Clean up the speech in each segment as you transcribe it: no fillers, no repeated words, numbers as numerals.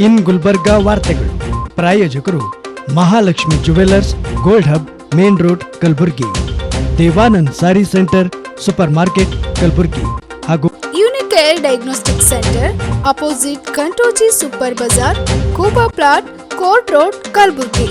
ಇನ್ ಗುಲ್ಬರ್ಗಾ ವಾರ್ತೆಗಳು ಪ್ರಾಯೋಜಕರು Mahalakshmi jewellers, gold hub, main road, Kalaburagi. Devanand sari centre, supermarket, Kalaburagi. ಹಾಗೂ ಯುನಿಕೇರ್ ಡಯಾಗ್ನೋಸ್ಟಿಕ್ ಸೆಂಟರ್, ಅಪೋಸಿಟ್ ಕಂಟೋಜಿ ಸೂಪರ್ ಬಜಾರ್, ಕೂಬಾ plot, court road, Kalaburagi.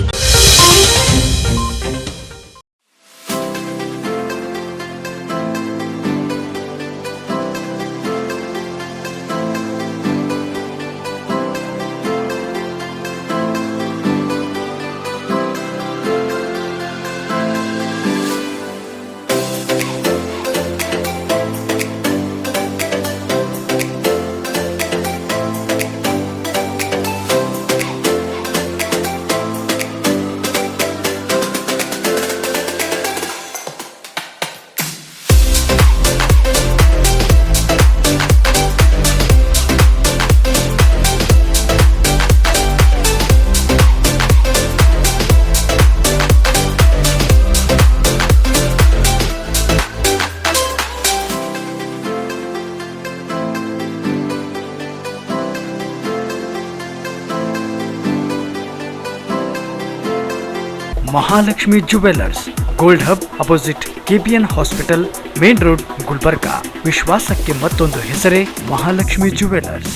Mahalakshmi jewellers, gold hub, opposite KPN hospital, main road, Gulbarga. ವಿಶ್ವಾಸಕ್ಕೆ ಮತ್ತೊಂದು ಹೆಸರೇ Mahalakshmi jewellers.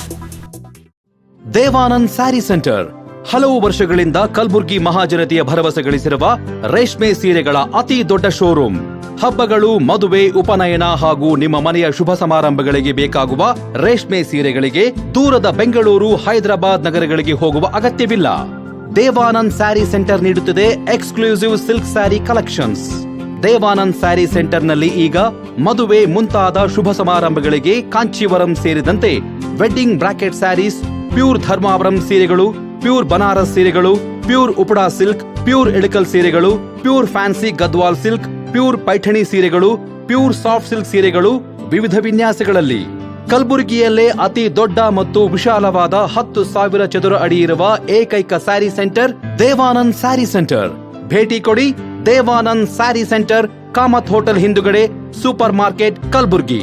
Devanand sari centre ಹಲವು ವರ್ಷಗಳಿಂದ ಕಲಬುರ್ಗಿ ಮಹಾಜನತೆಯ ಭರವಸೆ ಗಳಿಸಿರುವ ರೇಷ್ಮೆ ಸೀರೆಗಳ ಅತಿ ದೊಡ್ಡ ಶೋರೂಮ್. ಹಬ್ಬಗಳು, ಮದುವೆ, ಉಪನಯನ ಹಾಗೂ ನಿಮ್ಮ ಮನೆಯ ಶುಭ ಸಮಾರಂಭಗಳಿಗೆ ಬೇಕಾಗುವ ರೇಷ್ಮೆ ಸೀರೆಗಳಿಗೆ ದೂರದ ಬೆಂಗಳೂರು, ಹೈದರಾಬಾದ್ ನಗರಗಳಿಗೆ ಹೋಗುವ ಅಗತ್ಯವಿಲ್ಲ. ದೇವಾನಂದ್ ಸ್ಯಾರಿ ಸೆಂಟರ್ ನೀಡುತ್ತಿದೆ exclusive silk sari collections. Devanand sari ಸೆಂಟರ್ನಲ್ಲಿ ಈಗ ಮದುವೆ ಮುಂತಾದ ಶುಭ ಸಮಾರಂಭಗಳಿಗೆ ಕಾಂಚೀವರಂ ಸೇರಿದಂತೆ wedding brocade saris, pure Dharmavaram ಸೀರೆಗಳು, ಪ್ಯೂರ್ ಬನಾರಸ್ ಸೀರೆಗಳು, pure Uppada silk, pure Ilkal ಸೀರೆಗಳು, pure fancy Gadwal silk, pure Paithani ಸೀರೆಗಳು, ಪ್ಯೂರ್ ಸಾಫ್ಟ್ ಸಿಲ್ಕ್ ಸೀರೆಗಳು ವಿವಿಧ ವಿನ್ಯಾಸಗಳಲ್ಲಿ. ಕಲಬುರಗಿಯಲ್ಲೇ ಅತಿ ದೊಡ್ಡ ಮತ್ತು ವಿಶಾಲವಾದ 10,000 ಚದುರ ಅಡಿ ಇರುವ ಏಕೈಕ ಸ್ಯಾರಿ ಸೆಂಟರ್ ದೇವಾನಂದ್ ಸ್ಯಾರಿ ಸೆಂಟರ್. ಭೇಟಿ ಕೊಡಿ. ದೇವಾನಂದ್ ಸ್ಯಾರಿ ಸೆಂಟರ್, ಕಾಮತ್ ಹೋಟೆಲ್ ಹಿಂದುಗಡೆ, ಸೂಪರ್ ಮಾರ್ಕೆಟ್, ಕಲಬುರಗಿ.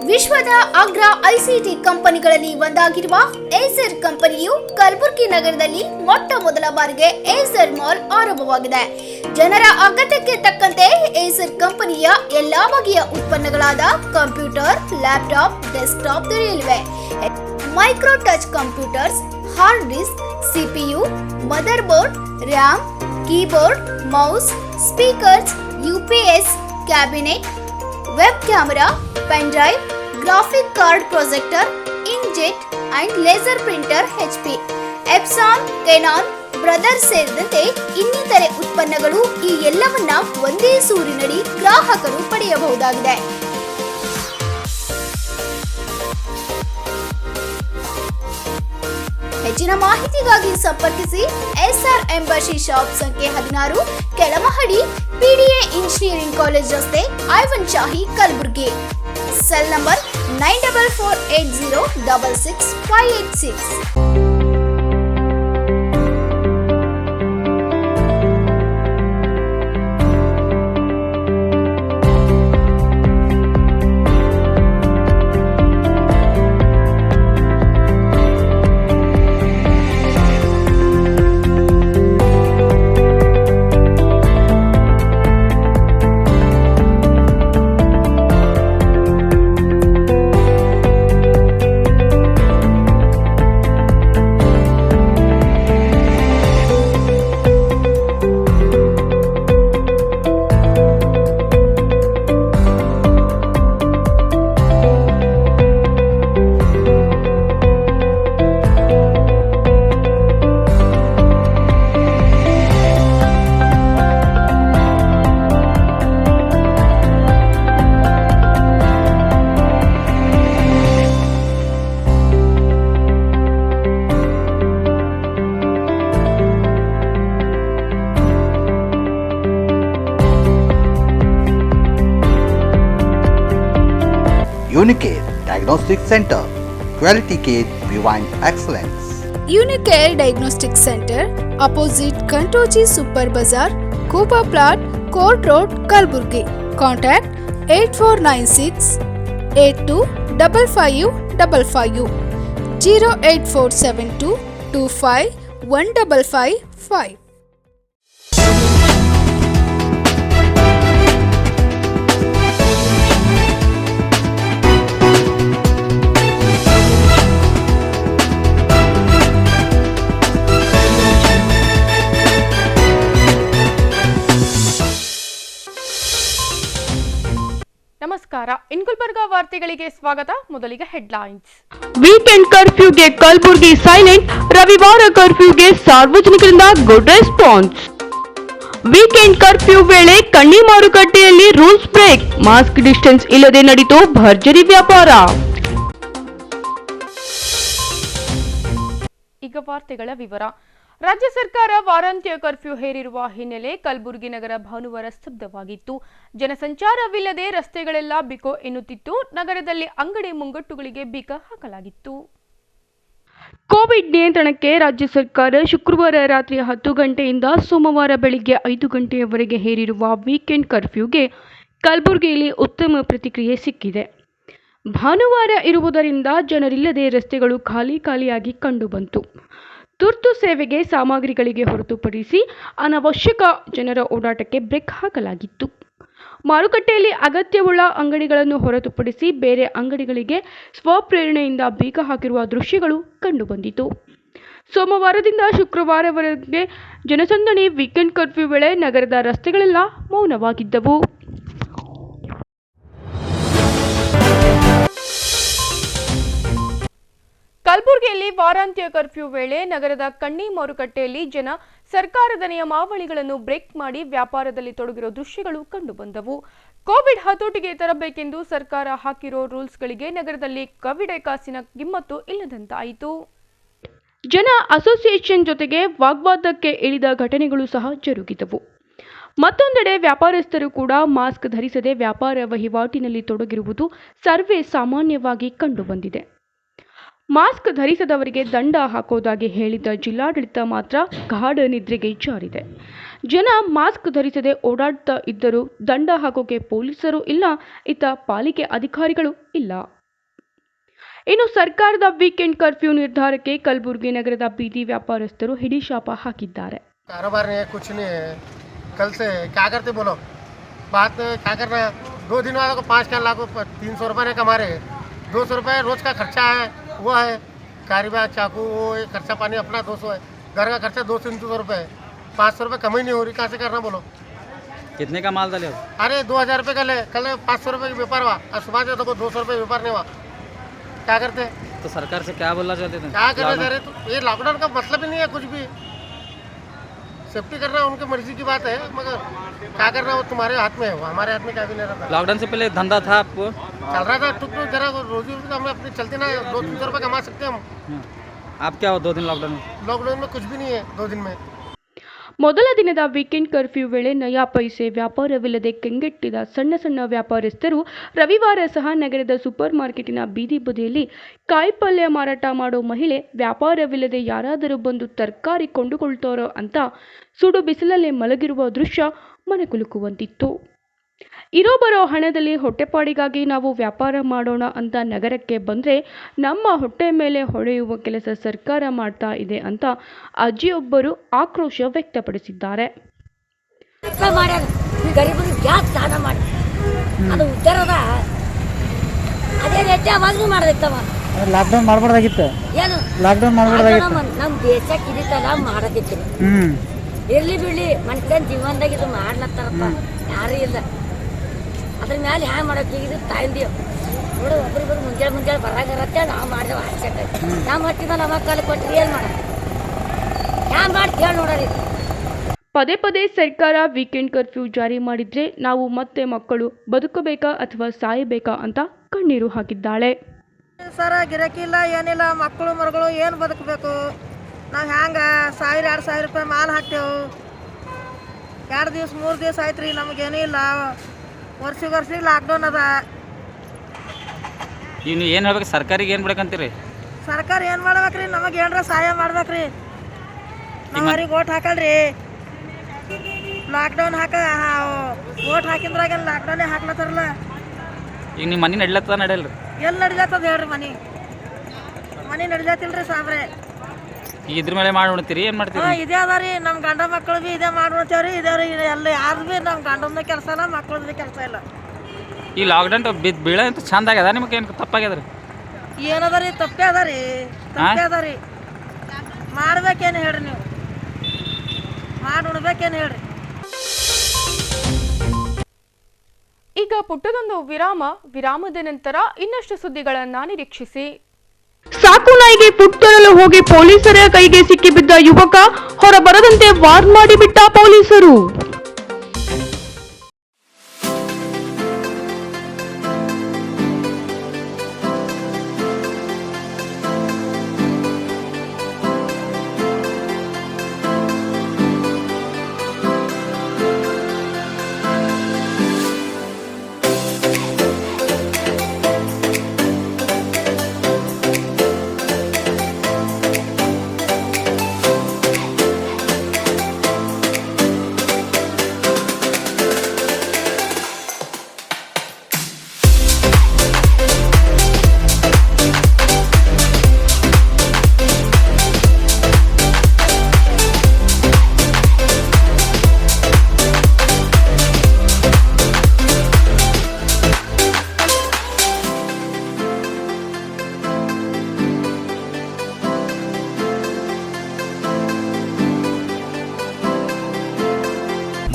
ವಿಶ್ವದ ಅಗ್ರ ಐಸಿಟಿ ಕಂಪನಿಗಳಲ್ಲಿ ಒಂದಾಗಿರುವ ಏಸರ್ ಕಂಪನಿಯು ಕಲಬುರಗಿ ನಗರದಲ್ಲಿ ಮೊಟ್ಟ ಮೊದಲ ಬಾರಿಗೆ ಏಸರ್ ಮಾಲ್ ಆರಂಭವಾಗಿದೆ. ಜನರ ಅಗತ್ಯಕ್ಕೆ ತಕ್ಕಂತೆ ಏಸರ್ ಕಂಪನಿಯ ಎಲ್ಲಾ ಬಗೆಯ ಉತ್ಪನ್ನಗಳಾದ ಕಂಪ್ಯೂಟರ್, ಲ್ಯಾಪ್ಟಾಪ್, ಡೆಸ್ಕ್ಟಾಪ್ ದೊರೆಯಲಿವೆ. Micro touch computers, hard disk, CPU, motherboard, RAM, keyboard, mouse, speakers, UPS, cabinet, web camera, pen drive, graphic card projector, inkjet and laser printer, HP, Epson, Canon, Brothers ಸೇರಿದಂತೆ ಇನ್ನಿತರೆ ಉತ್ಪನ್ನಗಳು ಈ ಎಲ್ಲವನ್ನ ಒಂದೇ ಸೂರಿನಡಿ ಗ್ರಾಹಕರು ಪಡೆಯಬಹುದಾಗಿದೆ. ಹೆಚ್ಚಿನ ಮಾಹಿತಿಗಾಗಿ ಸಂಪರ್ಕಿಸಿ SR ಎಂಬಸಿ ಶಾಪ್ ಸಂಖ್ಯೆ 16, ಕೆಳಮಹಡಿ, PDA ಇಂಜಿನಿಯರಿಂಗ್ ಕಾಲೇಜ್ ರಸ್ತೆ, Aiwan Shahi, Kalaburagi. Cell number 9448066586. Unicare Diagnostic Center, Quality Care Beyond Excellence. Unicare Diagnostic Center, opposite Kantoji Super Bazaar, Kuba Plot, Court Road, Kalburgi. Contact 8496 825555 08472 251555. ನಮಸ್ಕಾರ. ಇನ್ ಗುಲ್ಬರ್ಗ ವಾರ್ತೆಗಳಿಗೆ ಸ್ವಾಗತ. ಮೊದಲಿಗೆ ಹೆಡ್ಲೈನ್ಸ್. ವೀಕೆಂಡ್ ಕರ್ಫ್ಯೂಗೆ ಕಲಬುರಗಿ ಸೈಲೆಂಟ್. ರವಿವಾರ ಕರ್ಫ್ಯೂಗೆ ಸಾರ್ವಜನಿಕರಿಂದ ಗುಡ್ ರೆಸ್ಪಾನ್ಸ್. ವೀಕೆಂಡ್ ಕರ್ಫ್ಯೂ ವೇಳೆ ಕಣ್ಣಿ ಮಾರುಕಟ್ಟೆಯಲ್ಲಿ ರೂಲ್ಸ್ ಬ್ರೇಕ್. ಮಾಸ್ಕ್ ಡಿಸ್ಟೆನ್ಸ್ ಇಲ್ಲದೆ ನಡೆಯಿತು ಭರ್ಜರಿ ವ್ಯಾಪಾರ. ಈಗ ವಾರ್ತೆಗಳ ವಿವರ. ರಾಜ್ಯ ಸರ್ಕಾರ ವಾರಾಂತ್ಯ ಕರ್ಫ್ಯೂ ಹೇರಿರುವ ಹಿನ್ನೆಲೆ ಕಲಬುರಗಿ ನಗರ ಭಾನುವಾರ ಸ್ತಬ್ಧವಾಗಿತ್ತು. ಜನಸಂಚಾರವಿಲ್ಲದೆ ರಸ್ತೆಗಳೆಲ್ಲ ಬಿಕೋ ಎನ್ನುತ್ತಿತ್ತು. ನಗರದಲ್ಲಿ ಅಂಗಡಿ ಮುಂಗಟ್ಟುಗಳಿಗೆ ಬೀಗ ಹಾಕಲಾಗಿತ್ತು. ಕೋವಿಡ್ ನಿಯಂತ್ರಣಕ್ಕೆ ರಾಜ್ಯ ಸರ್ಕಾರ ಶುಕ್ರವಾರ ರಾತ್ರಿ 10 ಗಂಟೆಯಿಂದ ಸೋಮವಾರ ಬೆಳಿಗ್ಗೆ 5 ಗಂಟೆಯವರೆಗೆ ಹೇರಿರುವ ವೀಕೆಂಡ್ ಕರ್ಫ್ಯೂಗೆ ಕಲಬುರಗಿಯಲ್ಲಿ ಉತ್ತಮ ಪ್ರತಿಕ್ರಿಯೆ ಸಿಕ್ಕಿದೆ. ಭಾನುವಾರ ಇರುವುದರಿಂದ ಜನರಿಲ್ಲದೆ ರಸ್ತೆಗಳು ಖಾಲಿಯಾಗಿ ಕಂಡುಬಂತು. ತುರ್ತು ಸೇವೆಗೆ ಸಾಮಗ್ರಿಗಳಿಗೆ ಹೊರತುಪಡಿಸಿ ಅನವಶ್ಯಕ ಜನರ ಓಡಾಟಕ್ಕೆ ಬ್ರೇಕ್ ಹಾಕಲಾಗಿತ್ತು. ಮಾರುಕಟ್ಟೆಯಲ್ಲಿ ಅಗತ್ಯವುಳ್ಳ ಅಂಗಡಿಗಳನ್ನು ಹೊರತುಪಡಿಸಿ ಬೇರೆ ಅಂಗಡಿಗಳಿಗೆ ಸ್ವಪ್ರೇರಣೆಯಿಂದ ಬೀಗ ಹಾಕಿರುವ ದೃಶ್ಯಗಳು ಕಂಡುಬಂದಿತು. ಸೋಮವಾರದಿಂದ ಶುಕ್ರವಾರವರೆಗೆ ಜನಸಂದಣಿ. ವೀಕೆಂಡ್ ಕರ್ಫ್ಯೂ ವೇಳೆ ನಗರದ ರಸ್ತೆಗಳೆಲ್ಲ ಮೌನವಾಗಿದ್ದವು. ಕಲಬುರಗಿಯಲ್ಲಿ ವಾರಾಂತ್ಯ ಕರ್ಫ್ಯೂ ವೇಳೆ ನಗರದ ಕಣ್ಣಿ ಮಾರುಕಟ್ಟೆಯಲ್ಲಿ ಜನ ಸರ್ಕಾರದ ನಿಯಮಾವಳಿಗಳನ್ನು ಬ್ರೇಕ್ ಮಾಡಿ ವ್ಯಾಪಾರದಲ್ಲಿ ತೊಡಗಿರೋ ದೃಶ್ಯಗಳು ಕಂಡುಬಂದವು. ಕೋವಿಡ್ ಹತೋಟಿಗೆ ತರಬೇಕೆಂದು ಸರ್ಕಾರ ಹಾಕಿರೋ ರೂಲ್ಸ್ಗಳಿಗೆ ನಗರದಲ್ಲಿ ಕವಿಡೆ ಕಾಸಿನ ಕಿಮ್ಮತ್ತು ಇಲ್ಲದಂತಾಯಿತು. ಜನ ಅಸೋಸಿಯೇಷನ್ ಜೊತೆಗೆ ವಾಗ್ವಾದಕ್ಕೆ ಇಳಿದ ಘಟನೆಗಳು ಸಹ ಜರುಗಿದವು. ಮತ್ತೊಂದೆಡೆ ವ್ಯಾಪಾರಸ್ಥರು ಕೂಡ ಮಾಸ್ಕ್ ಧರಿಸದೆ ವ್ಯಾಪಾರ ವಹಿವಾಟಿನಲ್ಲಿ ತೊಡಗಿರುವುದು ಸರ್ವೇ ಸಾಮಾನ್ಯವಾಗಿ ಕಂಡುಬಂದಿದೆ. ಮಾಸ್ಕ್ ಧರಿಸದವರಿಗೆ ದಂಡ ಹಾಕೋದಾಗಿ ಹೇಳಿದ್ದ ಜಿಲ್ಲಾಡಳಿತ ಮಾತ್ರ ಗಾಢ ನಿದ್ರೆಗೆ ಜಾರಿದೆ. ಜನ ಮಾಸ್ಕ್ ಧರಿಸದೆ ಓಡಾಡ್ತಾ ಇದ್ದರೂ ದಂಡ ಹಾಕೋಕೆ ಪೊಲೀಸರು ಇಲ್ಲ, ಇತ್ತ ಪಾಲಿಕೆ ಅಧಿಕಾರಿಗಳು ಇಲ್ಲ. ಇನ್ನು ಸರ್ಕಾರದ ವೀಕೆಂಡ್ ಕರ್ಫ್ಯೂ ನಿರ್ಧಾರಕ್ಕೆ ಕಲಬುರಗಿ ನಗರದ ಬೀದಿ ವ್ಯಾಪಾರಸ್ಥರು ಹಿಡಿಶಾಪ ಹಾಕಿದ್ದಾರೆ. कारोबार नहीं है, कुछ नहीं है. कल से क्या करते बोलो, बात क्या करना. 2 दिन वालों को 5 लाख 300 रुपये नहीं कमा रहे. 200 रुपये रोज का खर्चा है, वो है कारीबा चाकू, वो खर्चा पानी अपना 200 है. घर का खर्चा 200-300 रुपये है. 500 रुपये कमाई नहीं हो रही, कहाँ से करना बोलो. कितने का माल डाले? अरे 2000 रुपये का ले, कल 500 रुपये की व्यापार हुआ और सुबह से देखो 200 रुपये व्यापार नहीं हुआ. क्या करते. तो सरकार से क्या बोलना चाहते थे? क्या करना चाह रहे. तो ये लॉकडाउन का मतलब ही नहीं है कुछ भी. सेफ्टी करना उनकी मर्जी की बात है, मगर क्या करना वो तुम्हारे हाथ में है, वो हमारे हाथ में क्या भी नहीं रहता. लॉकडाउन से पहले धंधा था आपको? चल रहा था टुक टुक जरा रोजी रोटी हमें अपनी चलती ना. 200-300 रुपये कमा सकते हैं हम. आप क्या हो 2 दिन लॉकडाउन में? लॉकडाउन में कुछ भी नहीं है 2 दिन में. ಮೊದಲ ದಿನದ ವೀಕೆಂಡ್ ಕರ್ಫ್ಯೂ ವೇಳೆ ನಯಾ ಪೈಸೆ ವ್ಯಾಪಾರವಿಲ್ಲದೆ ಕಂಗೆಟ್ಟಿದ ಸಣ್ಣ ಸಣ್ಣ ವ್ಯಾಪಾರಸ್ಥರು ರವಿವಾರ ಸಹ ನಗರದ ಸೂಪರ್ ಮಾರ್ಕೆಟಿನ ಬೀದಿ ಬದಿಯಲ್ಲಿ ಕಾಯಿಪಲ್ಯ ಮಾರಾಟ ಮಾಡೋ ಮಹಿಳೆ ವ್ಯಾಪಾರವಿಲ್ಲದೆ ಯಾರಾದರೂ ಬಂದು ತರಕಾರಿ ಕೊಂಡುಕೊಳ್ತಾರೋ ಅಂತ ಸುಡು ಬಿಸಿಲಲ್ಲೇ ಮಲಗಿರುವ ದೃಶ್ಯ ಮನಕುಲುಕುವಂತಿತ್ತು. ಇರೋ ಬರೋ ಹಣದಲ್ಲಿ ಹೊಟ್ಟೆಪಾಡಿಗಾಗಿ ನಾವು ವ್ಯಾಪಾರ ಮಾಡೋಣ ಅಂತ ನಗರಕ್ಕೆ ಬಂದರೆ ನಮ್ಮ ಹೊಟ್ಟೆ ಮೇಲೆ ಹೊಳೆಯುವ ಕೆಲಸ ಸರ್ಕಾರ ಮಾಡ್ತಾ ಇದೆ ಅಂತ ಅಜ್ಜಿಯೊಬ್ಬರು ಆಕ್ರೋಶ ವ್ಯಕ್ತಪಡಿಸಿದ್ದಾರೆ. ಲಾಕ್ಡೌನ್ ಮಾಡಬಾರ್ದಾಗಿತ್ತು. ಲಾಕ್ಡೌನ್ ಮಾಡಬಾರ್ದಾಗಿತ್ತು. ನಮ್ಮ ದೇಶಕ್ಕೆ ಇದಿತ್ತಲ್ಲ ಮಾಡದಿತ್ತು. ಇರ್ಲಿ ಬಿಡ್ಲಿ ಮನುಷ್ಯನ ಜೀವನದಾಗ ಇದು ಮಾಡ್ಲತ್ತಾರಪ್ಪ, ಯಾರು ಇಲ್ಲ. ಅದ್ರ ಮೇಲೆ ಹ್ಯಾಂಗ ಮಾಡೋಕೆ ಇದು ತಾಯಿಂದೀವಿ ನೋಡು. ಒಬ್ರಿಬ್ಬರು ಮುಂಜಾನೆ ಬರಾಗರತ್ತೆ ನಾವು ಮಾಡಿದೆವು ಆಚೆ. ನಾವು ಹಚ್ಚಿದ ನಮ್ಮ ಕಾಲ ಕೊಟ್ಟರೆ ಏನು ಮಾಡ ಹ್ಯಾಂಗ ಮಾಡಿ ಕೇಳಿ ನೋಡ್ರಿ. ಪದೇ ಪದೇ ಸರ್ಕಾರ ವೀಕೆಂಡ್ ಕರ್ಫ್ಯೂ ಜಾರಿ ಮಾಡಿದ್ರೆ ನಾವು ಮತ್ತೆ ಮಕ್ಕಳು ಬದುಕಬೇಕಾ ಅಥವಾ ಸಾಯಬೇಕಾ ಅಂತ ಕಣ್ಣೀರು ಹಾಕಿದ್ದಾಳೆ. ಸರ ಗಿರಕಿಲ್ಲ ಏನಿಲ್ಲ, ಮಕ್ಕಳು ಮರುಗಳು ಏನು ಬದುಕಬೇಕು. ನಾವು ಹ್ಯಾಂಗ 1000-2000 ರೂಪಾಯಿ ಮಾಲ್ ಹಾಕ್ತೇವೆ. 2 ದಿವಸ 3 ದಿವಸ ಆಯ್ತು ರೀ, ನಮಗೇನೂ ಇಲ್ಲ. ವರ್ಷಿಗೆ ಲಾಕ್ಡೌನ್ ಅದ. ಇನ್ನು ಏನು ಹೇಳ್ಬೇಕು, ಸರ್ಕಾರಿಗೆ ಏನು ಬಿಡಕಂತೀರಿ? ಸರ್ಕಾರ ಏನು ಮಾಡ್ಬೇಕ್ರಿ, ನಮಗೆ ಏನರ ಸಹಾಯ ಮಾಡ್ಬೇಕ್ರಿ. ನಾವು ಅವ್ರಿಗೆ ಓಟ್ ಹಾಕಲ್ರಿ. ಲಾಕ್ಡೌನ್ ಓಟ್ ಹಾಕಿದ್ರಾಗ ಲಾಕ್ಡೌನೇ ಹಾಕ್ಲತ್ತಾರಲ್ಲ. 2 ತಿಂಗಳು ಲಾಕ್ಡೌನ್ ಮಾಡಿದ್ರಲ್ಲ, 2 ತಿಂಗಳು ಲಾಕ್ಡೌನ್ ಮಾಡಿದ್ರಲ್ಲ. ಏನು ಮಾಡ್ಬೇಕ್ರಿ, 2 ತಿಂಗಳು ಲಾಕ್ಡೌನ್. 2 ತಿಂಗಳು ಲಾಕ್ಡೌನ್. 2 ತಿಂಗಳು ಲಾಕ್ಡೌನ್. ಈಗ ನಿಮ್ಮ ಮನೆ ನಡಿಲತ್ತ ನಡೆಯಲ್ಲ ರೀ? ಎಲ್ಲಿ ನಡಿಲತ್ತದ ಹೇಳ್ರಿ ಮನೆ ನಡಿಲತ್ತಿಲ್ರಿ ಸಾಬ್ರೆ. ಈಗ ಇದ್ರ ಮೇಲೆ ಮಾಡಿ ನೋಡ್ತೀರಿ, ಏನು ಮಾಡ್ತೀರಿ? ಇದೇ ಅದ ರೀ, ನಮ್ಮ ಗಂಡ ಮಕ್ಕಳು ಭೀ ಇದೇ ಮಾಡಿ ನೋಡ್ತೇವ್ರಿ. ಇದೇ ರೀ, ಎಲ್ಲ ಯಾರು ಭೀ ನಮ್ಮ ಗಂಡನ ಕೆಲಸ ಇಲ್ಲ, ಮಕ್ಕಳದ್ದು ಕೆಲಸ ಇಲ್ಲ. ಈ ಲಾಕ್ಡೌನ್ ಬೀಳ ಅಂತ ಚಂದ ಆಗ್ಯದ, ನಿಮಗೆ ಏನು ತಪ್ಪಾಗ್ಯದ ರೀ? ಏನದ ರೀ, ತಪ್ಪೇ ಅದ ರೀ. ಮಾಡ್ಬೇಕೇನು ಹೇಳ್ರಿ, ನೀವು ಮಾಡಿ ಉಣ್ಬೇಕೇನು ಹೇಳ್ರಿ. ಈಗ ಪುಟ್ಟದೊಂದು ವಿರಾಮದ ನಂತರ ಇನ್ನಷ್ಟು ಸುದ್ದಿಗಳನ್ನ ನಿರೀಕ್ಷಿಸಿ. ಸಾಕು ನಾಯಿಗೆ ಫುಡ್ ತರಲು ಹೋಗಿ ಪೊಲೀಸರ ಕೈಗೆ ಸಿಕ್ಕಿಬಿದ್ದ ಯುವಕ ಹೊರಬರದಂತೆ ವಾರ್ ಮಾಡಿಬಿಟ್ಟ ಪೊಲೀಸರು.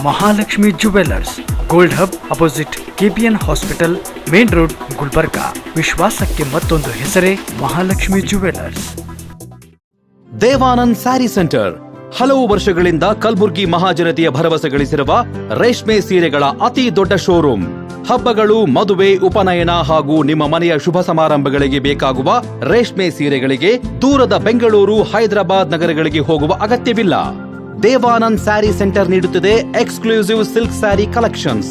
Mahalakshmi jewellers, gold hub opposite KPN hospital, main road, Gulbarga. ವಿಶ್ವಾಸಕ್ಕೆ ಮತ್ತೊಂದು ಹೆಸರೇ ಮಹಾಲಕ್ಷ್ಮಿ ಜುವೆಲ್ಲರ್ಸ್. ದೇವಾನಂದ್ ಸ್ಯಾರಿ ಸೆಂಟರ್ ಹಲವು ವರ್ಷಗಳಿಂದ ಕಲಬುರ್ಗಿ ಮಹಾಜನತೆಯ ಭರವಸೆ ಗಳಿಸಿರುವ ರೇಷ್ಮೆ ಸೀರೆಗಳ ಅತಿ ದೊಡ್ಡ ಶೋರೂಮ್. ಹಬ್ಬಗಳು, ಮದುವೆ, ಉಪನಯನ ಹಾಗೂ ನಿಮ್ಮ ಮನೆಯ ಶುಭ ಸಮಾರಂಭಗಳಿಗೆ ಬೇಕಾಗುವ ರೇಷ್ಮೆ ಸೀರೆಗಳಿಗೆ ದೂರದ ಬೆಂಗಳೂರು, ಹೈದರಾಬಾದ್ ನಗರಗಳಿಗೆ ಹೋಗುವ ಅಗತ್ಯವಿಲ್ಲ. ದೇವಾನಂದ್ ಸ್ಯಾರಿ ಸೆಂಟರ್ ನೀಡುತ್ತಿದೆ exclusive silk sari collections.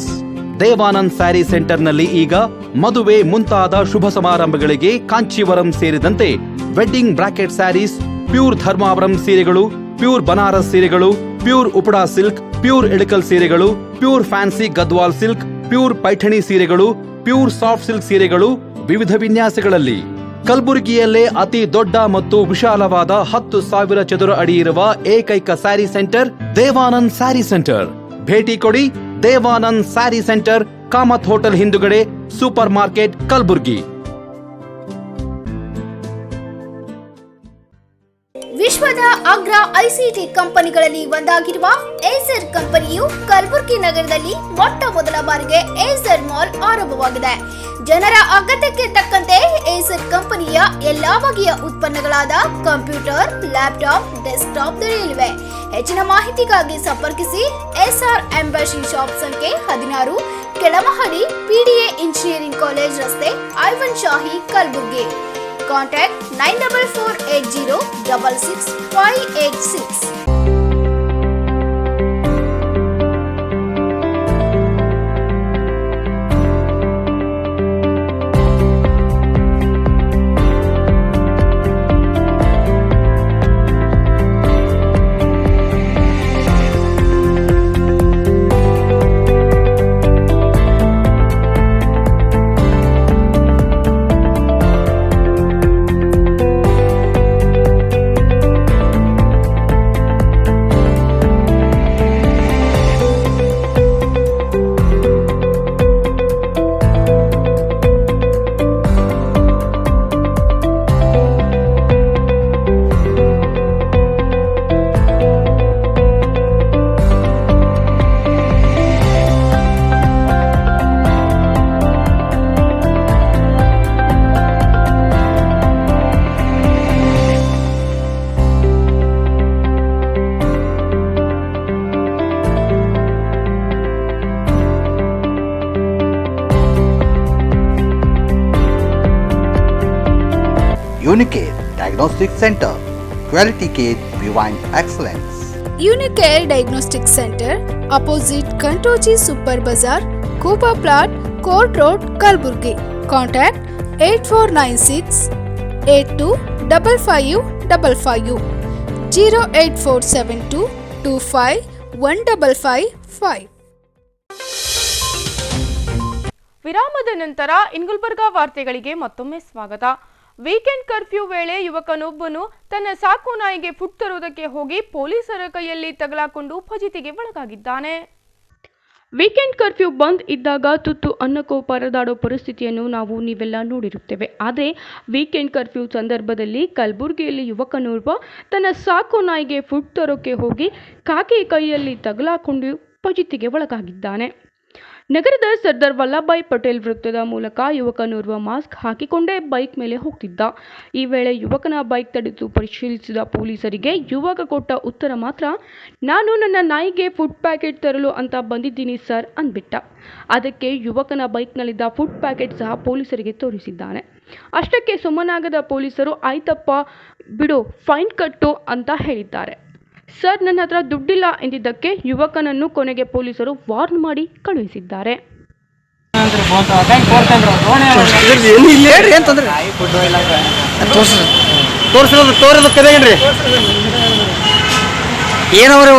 Devanand sari ಸೆಂಟರ್ನಲ್ಲಿ ಈಗ ಮದುವೆ ಮುಂತಾದ ಶುಭ ಸಮಾರಂಭಗಳಿಗೆ ಕಾಂಚೀವರಂ ಸೇರಿದಂತೆ wedding brocade saris, pure Dharmavaram ಸೀರೆಗಳು, ಪ್ಯೂರ್ ಬನಾರಸ್ ಸೀರೆಗಳು, pure Uppada silk, pure Ilkal ಸೀರೆಗಳು, pure fancy Gadwal silk, pure Paithani ಸೀರೆಗಳು, ಪ್ಯೂರ್ ಸಾಫ್ಟ್ ಸಿಲ್ಕ್ ಸೀರೆಗಳು ವಿವಿಧ ವಿನ್ಯಾಸಗಳಲ್ಲಿ. ಕಲಬುರಗಿಯಲ್ಲೇ ಅತಿ ದೊಡ್ಡ ಮತ್ತು ವಿಶಾಲವಾದ 10,000 ಚದುರ ಅಡಿ ಇರುವ ಏಕೈಕ ಸ್ಯಾರಿ ಸೆಂಟರ್ ದೇವಾನಂದ್ ಸ್ಯಾರಿ ಸೆಂಟರ್. ಭೇಟಿ ಕೊಡಿ. ದೇವಾನಂದ್ ಸ್ಯಾರಿ ಸೆಂಟರ್, ಕಾಮತ್ ಹೋಟೆಲ್ ಹಿಂದುಗಡೆ, ಸೂಪರ್ ಮಾರ್ಕೆಟ್, ಕಲಬುರ್ಗಿ. ವಿಶ್ವದ ಅಗ್ರ ಐಸಿಟಿ ಕಂಪನಿಗಳಲ್ಲಿ ಒಂದಾಗಿರುವ ಏಸರ್ ಕಂಪನಿಯು ಕಲಬುರಗಿ ನಗರದಲ್ಲಿ ಮೊಟ್ಟ ಮೊದಲ ಬಾರಿಗೆ ಏಸರ್ ಮಾಲ್ ಆರಂಭವಾಗಿದೆ. ಜನರ ಅಗತ್ಯಕ್ಕೆ ತಕ್ಕಂತೆ ಏಸರ್ ಕಂಪನಿಯ ಎಲ್ಲಾ ಬಗೆಯ ಉತ್ಪನ್ನಗಳಾದ ಕಂಪ್ಯೂಟರ್, ಲ್ಯಾಪ್ಟಾಪ್, ಡೆಸ್ಕ್ಟಾಪ್ ದೊರೆಯಲಿವೆ. ಹೆಚ್ಚಿನ ಮಾಹಿತಿಗಾಗಿ ಸಂಪರ್ಕಿಸಿ. ಎಸ್ಆರ್ ಎಂಬಸಿ ಶಾಪ್ ಸಂಖ್ಯೆ 16, ಕೆಳಮಹಡಿ, PDA ಇಂಜಿನಿಯರಿಂಗ್ ಕಾಲೇಜ್ ರಸ್ತೆ, Aiwan Shahi, Kalaburagi. Contact 9448066586. Unicare Diagnostic Center, Quality Care Beyond Excellence. Unicare Diagnostic Center, opposite Kantoji Super Bazaar, Kupa Plot, Court Road, Kalburgi. Contact 8496 825555 08472 25 1555. ವಿರಾಮದ ನಂತರ ಗುಲ್ಬರ್ಗಾ ವಾರ್ತೆಗಳಿಗೆ ಮತ್ತೊಮ್ಮೆ ಸ್ವಾಗತ. ವೀಕೆಂಡ್ ಕರ್ಫ್ಯೂ ವೇಳೆ ಯುವಕನೊಬ್ಬನು ತನ್ನ ಸಾಕು ನಾಯಿಗೆ ಫುಡ್ ತರುವುದಕ್ಕೆ ಹೋಗಿ ಪೊಲೀಸರ ಕೈಯಲ್ಲಿ ತಗಲಾಕೊಂಡು ಫಜಿತಿಗೆ ಒಳಗಾಗಿದ್ದಾನೆ. ವೀಕೆಂಡ್ ಕರ್ಫ್ಯೂ ಬಂದ್ ಇದ್ದಾಗ ತುತ್ತು ಅನ್ನಕ್ಕೂ ಪರದಾಡೋ ಪರಿಸ್ಥಿತಿಯನ್ನು ನೀವೆಲ್ಲ ನೋಡಿರುತ್ತೇವೆ. ಆದರೆ ವೀಕೆಂಡ್ ಕರ್ಫ್ಯೂ ಸಂದರ್ಭದಲ್ಲಿ ಕಲಬುರಗಿಯಲ್ಲಿ ಯುವಕನೋರ್ವ ತನ್ನ ಸಾಕು ನಾಯಿಗೆ ಫುಡ್ ತರೋಕೆ ಹೋಗಿ ಕಾಕಿ ಕೈಯಲ್ಲಿ ತಗಲಾಕೊಂಡು ಫಜಿತಿಗೆ ಒಳಗಾಗಿದ್ದಾನೆ. ನಗರದ ಸರ್ದಾರ್ ವಲ್ಲಭಭಾಯ್ ಪಟೇಲ್ ವೃತ್ತದ ಮೂಲಕ ಯುವಕನೋರ್ವ ಮಾಸ್ಕ್ ಹಾಕಿಕೊಂಡೇ ಬೈಕ್ ಮೇಲೆ ಹೋಗ್ತಿದ್ದ. ಈ ವೇಳೆ ಯುವಕನ ಬೈಕ್ ತಡೆದು ಪರಿಶೀಲಿಸಿದ ಪೊಲೀಸರಿಗೆ ಯುವಕ ಕೊಟ್ಟ ಉತ್ತರ ಮಾತ್ರ, ನಾನು ನನ್ನ ನಾಯಿಗೆ ಫುಡ್ ಪ್ಯಾಕೆಟ್ ತರಲು ಅಂತ ಬಂದಿದ್ದೀನಿ ಸರ್ ಅಂದ್ಬಿಟ್ಟ. ಅದಕ್ಕೆ ಯುವಕನ ಬೈಕ್ನಲ್ಲಿದ್ದ ಫುಡ್ ಪ್ಯಾಕೆಟ್ ಸಹ ಪೊಲೀಸರಿಗೆ ತೋರಿಸಿದ್ದಾನೆ. ಅಷ್ಟಕ್ಕೆ ಸುಮ್ಮನಾಗದ ಪೊಲೀಸರು ಆಯ್ತಪ್ಪ ಬಿಡು, ಫೈನ್ ಕಟ್ಟು ಅಂತ ಹೇಳಿದ್ದಾರೆ. ಸರ್, ನನ್ನ ಹತ್ರ ದುಡ್ಡಿಲ್ಲ ಎಂದಿದ್ದಕ್ಕೆ ಯುವಕನನ್ನು ಕೊನೆಗೆ ಪೊಲೀಸರು ವಾರ್ನ್ ಮಾಡಿ ಕಳುಹಿಸಿದ್ದಾರೆ. ಏನವ್ರಿ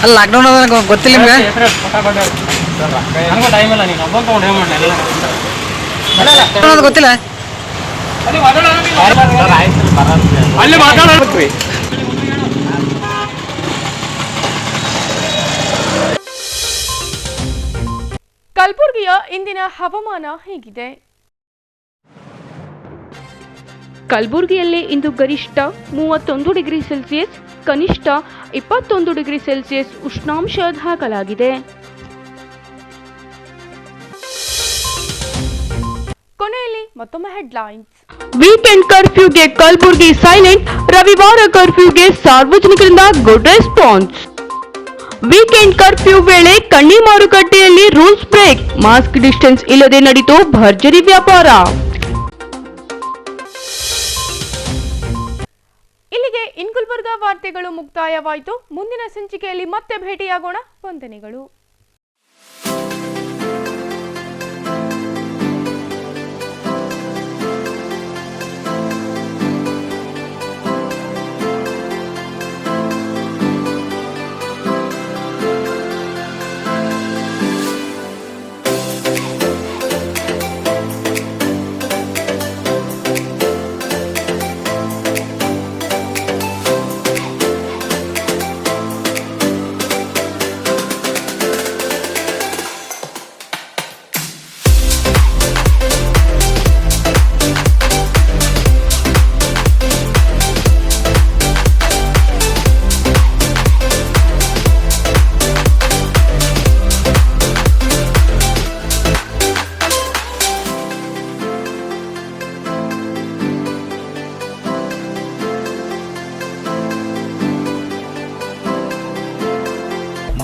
ಅಲ್ಲಿ ಲಾಕ್ಡೌನ್ ಅದ ಗೊತ್ತಿಲ್ಲ ನಿಮ್ಗೆ ಗೊತ್ತಿಲ್ಲ. ಕಲಬುರಗಿಯ ಇಂದಿನ ಹವಾಮಾನ ಹೇಗಿದೆ? ಕಲಬುರಗಿಯಲ್ಲಿ ಇಂದು ಗರಿಷ್ಠ 31 ಡಿಗ್ರಿ ಸೆಲ್ಸಿಯಸ್, ಕನಿಷ್ಠ 21 ಡಿಗ್ರಿ ಸೆಲ್ಸಿಯಸ್ ಉಷ್ಣಾಂಶ ದಾಖಲಾಗಿದೆ. ಕೊನೆಯಲ್ಲಿ ಮತ್ತೊಮ್ಮೆ ಹೆಡ್ಲೈನ್ಸ್. ವೀಕೆಂಡ್ ಕರ್ಫ್ಯೂಗೆ ಕಲಬುರಗಿ ಸೈಲೆಂಟ್, ರವಿವಾರ ಕರ್ಫ್ಯೂಗೆ ಸಾರ್ವಜನಿಕರಿಂದ ಗುಡ್ ರೆಸ್ಪಾನ್ಸ್. ವೀಕೆಂಡ್ ಕರ್ಫ್ಯೂ ವೇಳೆ ಕಣ್ಣಿ ಮಾರುಕಟ್ಟೆಯಲ್ಲಿ ರೂಲ್ಸ್ ಬ್ರೇಕ್, ಮಾಸ್ಕ್ ಡಿಸ್ಟೆನ್ಸ್ ಇಲ್ಲದೆ ನಡೆಯಿತು ಭರ್ಜರಿ ವ್ಯಾಪಾರ. ಇಲ್ಲಿಗೆ ಗುಲ್ಬರ್ಗಾ ವಾರ್ತೆಗಳು ಮುಕ್ತಾಯವಾಯಿತು. ಮುಂದಿನ ಸಂಚಿಕೆಯಲ್ಲಿ ಮತ್ತೆ ಭೇಟಿಯಾಗೋಣ. ವಂದನೆಗಳು.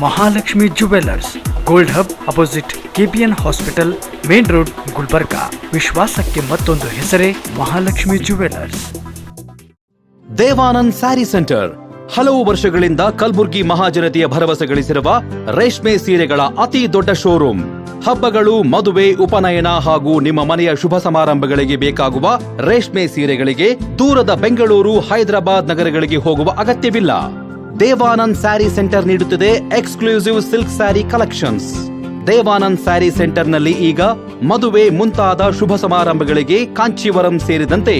Mahalakshmi jewellers, gold hub opposite KPN hospital, main road, Gulbarga. ವಿಶ್ವಾಸಕ್ಕೆ ಮತ್ತೊಂದು ಹೆಸರೇ ಮಹಾಲಕ್ಷ್ಮಿ ಜುವೆಲ್ಲರ್ಸ್. ದೇವಾನಂದ್ ಸ್ಯಾರಿ ಸೆಂಟರ್ ಹಲವು ವರ್ಷಗಳಿಂದ ಕಲಬುರ್ಗಿ ಮಹಾಜನತೆಯ ಭರವಸೆ ಗಳಿಸಿರುವ ರೇಷ್ಮೆ ಸೀರೆಗಳ ಅತಿ ದೊಡ್ಡ ಶೋರೂಮ್. ಹಬ್ಬಗಳು, ಮದುವೆ, ಉಪನಯನ ಹಾಗೂ ನಿಮ್ಮ ಮನೆಯ ಶುಭ ಸಮಾರಂಭಗಳಿಗೆ ಬೇಕಾಗುವ ರೇಷ್ಮೆ ಸೀರೆಗಳಿಗೆ ದೂರದ ಬೆಂಗಳೂರು, ಹೈದರಾಬಾದ್ ನಗರಗಳಿಗೆ ಹೋಗುವ ಅಗತ್ಯವಿಲ್ಲ. ದೇವಾನಂದ್ ಸ್ಯಾರಿ ಸೆಂಟರ್ ನೀಡುತ್ತಿದೆ exclusive silk sari collections. Devanand sari ಸೆಂಟರ್ನಲ್ಲಿ ಈಗ ಮದುವೆ ಮುಂತಾದ ಶುಭ ಸಮಾರಂಭಗಳಿಗೆ ಕಾಂಚೀವರಂ ಸೇರಿದಂತೆ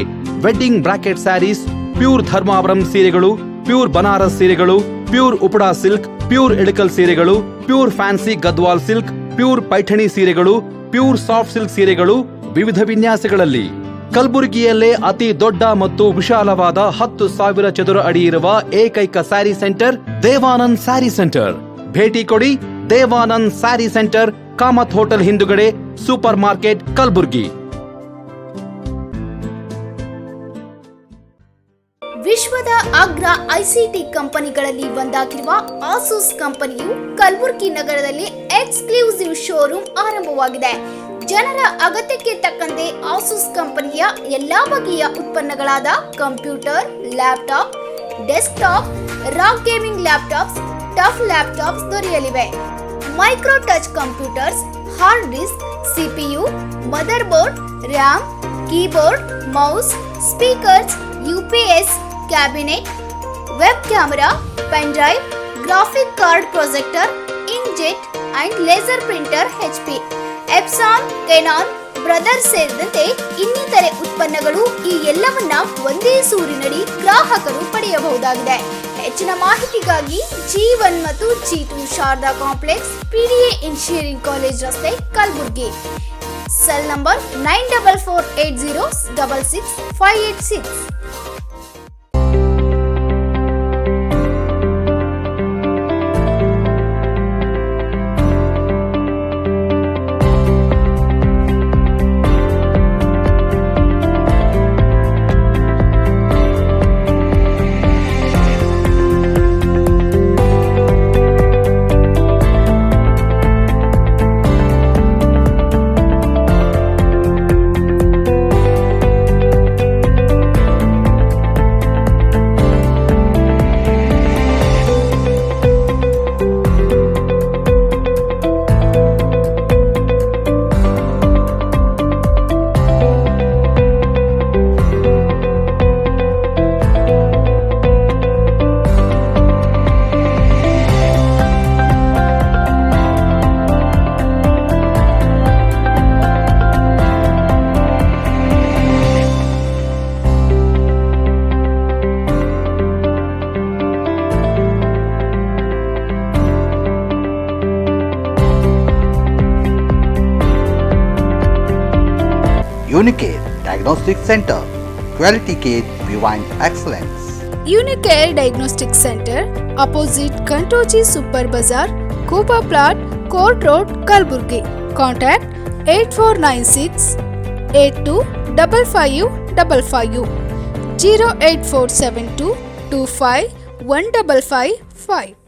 wedding brocade saris, pure Dharmavaram ಸೀರೆಗಳು, ಪ್ಯೂರ್ ಬನಾರಸ್ ಸೀರೆಗಳು, pure Uppada silk, pure Ilkal ಸೀರೆಗಳು, pure fancy Gadwal silk, pure Paithani ಸೀರೆಗಳು, ಪ್ಯೂರ್ ಸಾಫ್ಟ್ ಸಿಲ್ಕ್ ಸೀರೆಗಳು ವಿವಿಧ ವಿನ್ಯಾಸಗಳಲ್ಲಿ. ಕಲಬುರಗಿಯಲ್ಲೇ ಅತಿ ದೊಡ್ಡ ಮತ್ತು ವಿಶಾಲವಾದ 10,000 ಚದುರ ಅಡಿ ಇರುವ ಏಕೈಕ ಸ್ಯಾರಿ ಸೆಂಟರ್ ದೇವಾನಂದ್ ಸ್ಯಾರಿ ಸೆಂಟರ್. ಭೇಟಿ ಕೊಡಿ. ದೇವಾನಂದ್ ಸ್ಯಾರಿ ಸೆಂಟರ್, ಕಾಮತ್ ಹೋಟೆಲ್ ಹಿಂದುಗಡೆ, ಸೂಪರ್ ಮಾರ್ಕೆಟ್, ಕಲಬುರಗಿ. ವಿಶ್ವದ ಅಗ್ರ ಐಸಿಟಿ ಕಂಪನಿಗಳಲ್ಲಿ ಒಂದಾಗಿರುವ ಆಸೂಸ್ ಕಂಪನಿಯು ಕಲಬುರಗಿ ನಗರದಲ್ಲಿ ಎಕ್ಸ್ಕ್ಲೂಸಿವ್ ಶೋರೂಮ್ ಆರಂಭವಾಗಿದೆ. ಜನರ ಅಗತ್ಯಕ್ಕೆ ತಕ್ಕಂತೆ ಆಸೂಸ್ ಕಂಪನಿಯ ಎಲ್ಲಾ ಬಗೆಯ ಉತ್ಪನ್ನಗಳಾದ computer, laptop, desktop, ROG gaming laptops, TUF laptops ದೊರೆಯಲಿವೆ. Micro touch computers, hard disk, CPU, motherboard, RAM, keyboard, mouse, speakers, UPS, cabinet, web camera, pen drive, graphic card projector, inkjet, and laser printer HP, Epson, Canon, Brothers ಸೇರಿದಂತೆ ಇನ್ನಿತರೆ ಉತ್ಪನ್ನಗಳು ಈ ಎಲ್ಲವನ್ನ ಒಂದೇ ಸೂರಿನಡಿ ಗ್ರಾಹಕರು ಪಡೆಯಬಹುದಾಗಿದೆ. ಹೆಚ್ಚಿನ ಮಾಹಿತಿಗಾಗಿ G1 ಮತ್ತು G2 Sharada complex, PDA engineering college ರಸ್ತೆ, Kalaburagi. Cell number 9448066586. Unicare Diagnostic Center, Quality Care Beyond Excellence. Unicare Diagnostic Center, opposite Kantoji Super Bazaar, Kuba Plot, Court Road, Kalburgi. Contact 8496 825555 08472 25 1555.